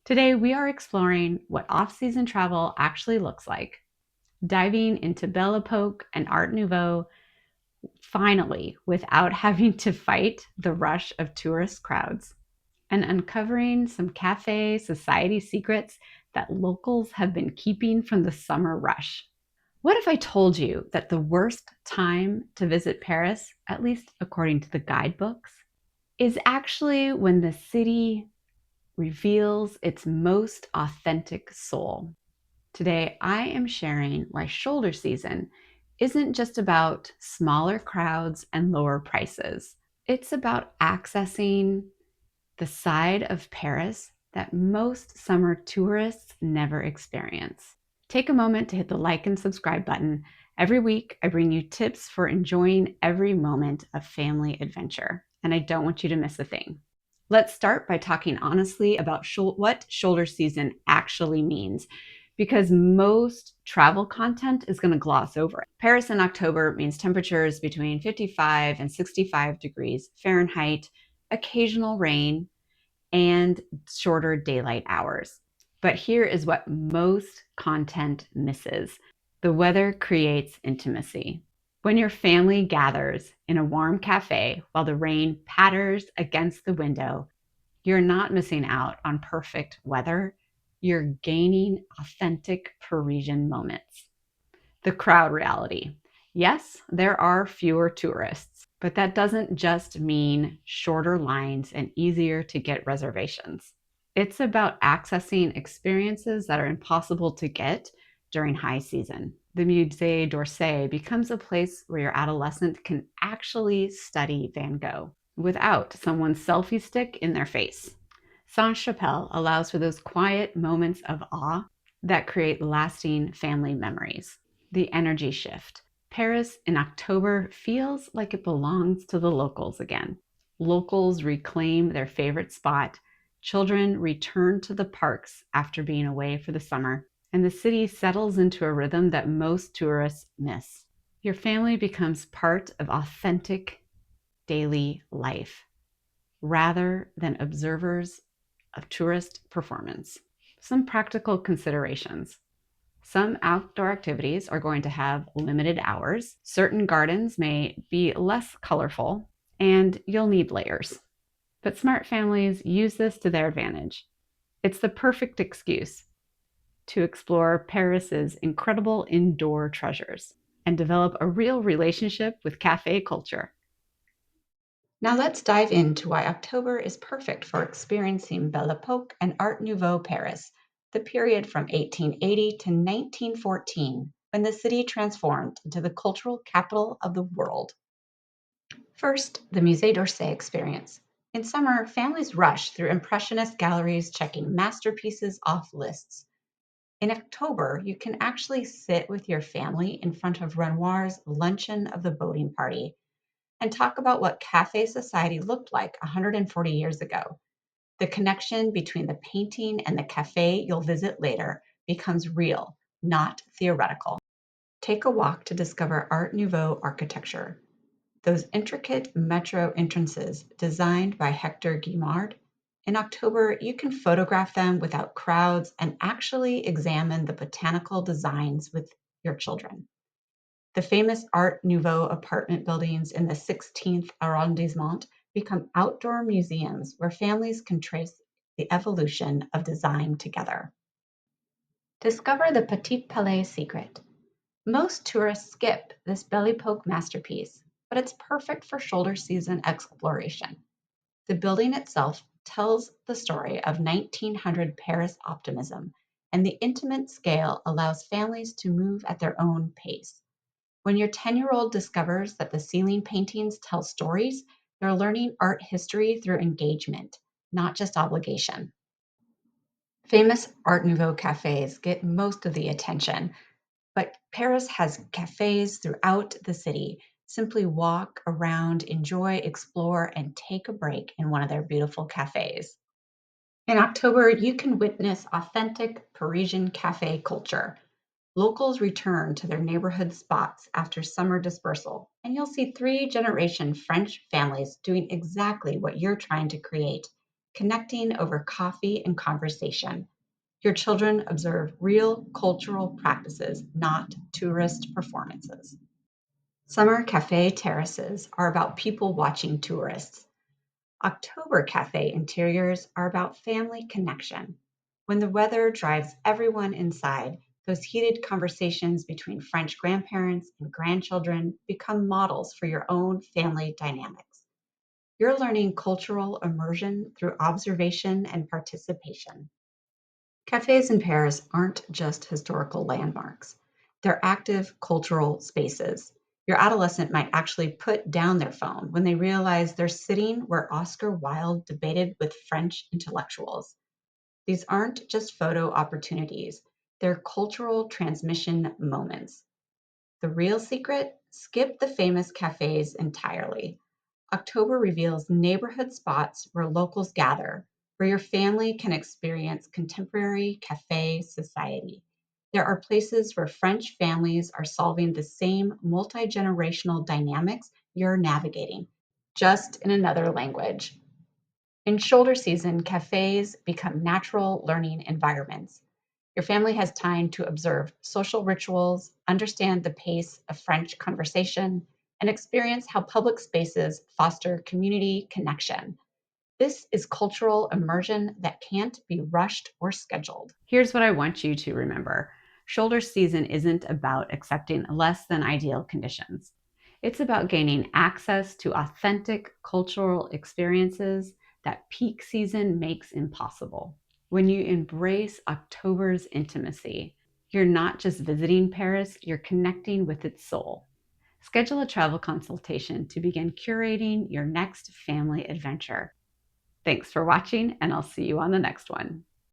Today, we are exploring what off-season travel actually looks like, diving into Belle Époque and Art Nouveau, finally, without having to fight the rush of tourist crowds, and uncovering some cafe society secrets that locals have been keeping from the summer rush. What if I told you that the worst time to visit Paris, at least according to the guidebooks, is actually when the city reveals its most authentic soul? Today, I am sharing why shoulder season isn't just about smaller crowds and lower prices. It's about accessing the side of Paris that most summer tourists never experience. Take a moment to hit the like and subscribe button. Every week, I bring you tips for enjoying every moment of family adventure, and I don't want you to miss a thing. Let's start by talking honestly about what shoulder season actually means, because most travel content is going to gloss over it. Paris in October means temperatures between 55 and 65 degrees Fahrenheit, occasional rain, and shorter daylight hours. But here is what most content misses: the weather creates intimacy. When your family gathers in a warm cafe while the rain patters against the window, you're not missing out on perfect weather. You're gaining authentic Parisian moments. The crowd reality. Yes, there are fewer tourists, but that doesn't just mean shorter lines and easier to get reservations. It's about accessing experiences that are impossible to get during high season. The Musée d'Orsay becomes a place where your adolescent can actually study Van Gogh without someone's selfie stick in their face. Saint-Chapelle allows for those quiet moments of awe that create lasting family memories. The energy shift. Paris in October feels like it belongs to the locals again. Locals reclaim their favorite spot. Children return to the parks after being away for the summer, and the city settles into a rhythm that most tourists miss. Your family becomes part of authentic daily life rather than observers of tourist performance. Some practical considerations. Some outdoor activities are going to have limited hours. Certain gardens may be less colorful, and you'll need layers. But smart families use this to their advantage. It's the perfect excuse to explore Paris's incredible indoor treasures and develop a real relationship with cafe culture. Now let's dive into why October is perfect for experiencing Belle Époque and Art Nouveau Paris, the period from 1880 to 1914, when the city transformed into the cultural capital of the world. First, the Musée d'Orsay experience. In summer, families rush through impressionist galleries checking masterpieces off lists. In October, you can actually sit with your family in front of Renoir's Luncheon of the Boating Party and talk about what cafe society looked like 140 years ago. The connection between the painting and the cafe you'll visit later becomes real, not theoretical. Take a walk to discover Art Nouveau architecture. Those intricate metro entrances designed by Hector Guimard. In October, you can photograph them without crowds and actually examine the botanical designs with your children. The famous Art Nouveau apartment buildings in the 16th arrondissement become outdoor museums where families can trace the evolution of design together. Discover the Petit Palais secret. Most tourists skip this Belle Époque masterpiece, but it's perfect for shoulder season exploration. The building itself tells the story of 1900 Paris optimism, and the intimate scale allows families to move at their own pace. When your 10-year-old discovers that the ceiling paintings tell stories, they're learning art history through engagement, not just obligation. Famous Art Nouveau cafes get most of the attention, but Paris has cafes throughout the city. Simply walk around, enjoy, explore, and take a break in one of their beautiful cafes. In October, you can witness authentic Parisian cafe culture. Locals return to their neighborhood spots after summer dispersal, and you'll see three-generation French families doing exactly what you're trying to create: connecting over coffee and conversation. Your children observe real cultural practices, not tourist performances. Summer cafe terraces are about people watching tourists. October cafe interiors are about family connection. When the weather drives everyone inside, those heated conversations between French grandparents and grandchildren become models for your own family dynamics. You're learning cultural immersion through observation and participation. Cafes in Paris aren't just historical landmarks, they're active cultural spaces. Your adolescent might actually put down their phone when they realize they're sitting where Oscar Wilde debated with French intellectuals. These aren't just photo opportunities, they're cultural transmission moments. The real secret? Skip the famous cafes entirely. October reveals neighborhood spots where locals gather, where your family can experience contemporary cafe society. There are places where French families are solving the same multi generational dynamics you're navigating, just in another language. In shoulder season, cafes become natural learning environments. Your family has time to observe social rituals, understand the pace of French conversation, and experience how public spaces foster community connection. This is cultural immersion that can't be rushed or scheduled. Here's what I want you to remember: shoulder season isn't about accepting less than ideal conditions. It's about gaining access to authentic cultural experiences that peak season makes impossible. When you embrace October's intimacy, you're not just visiting Paris, you're connecting with its soul. Schedule a travel consultation to begin curating your next family adventure. Thanks for watching, and I'll see you on the next one.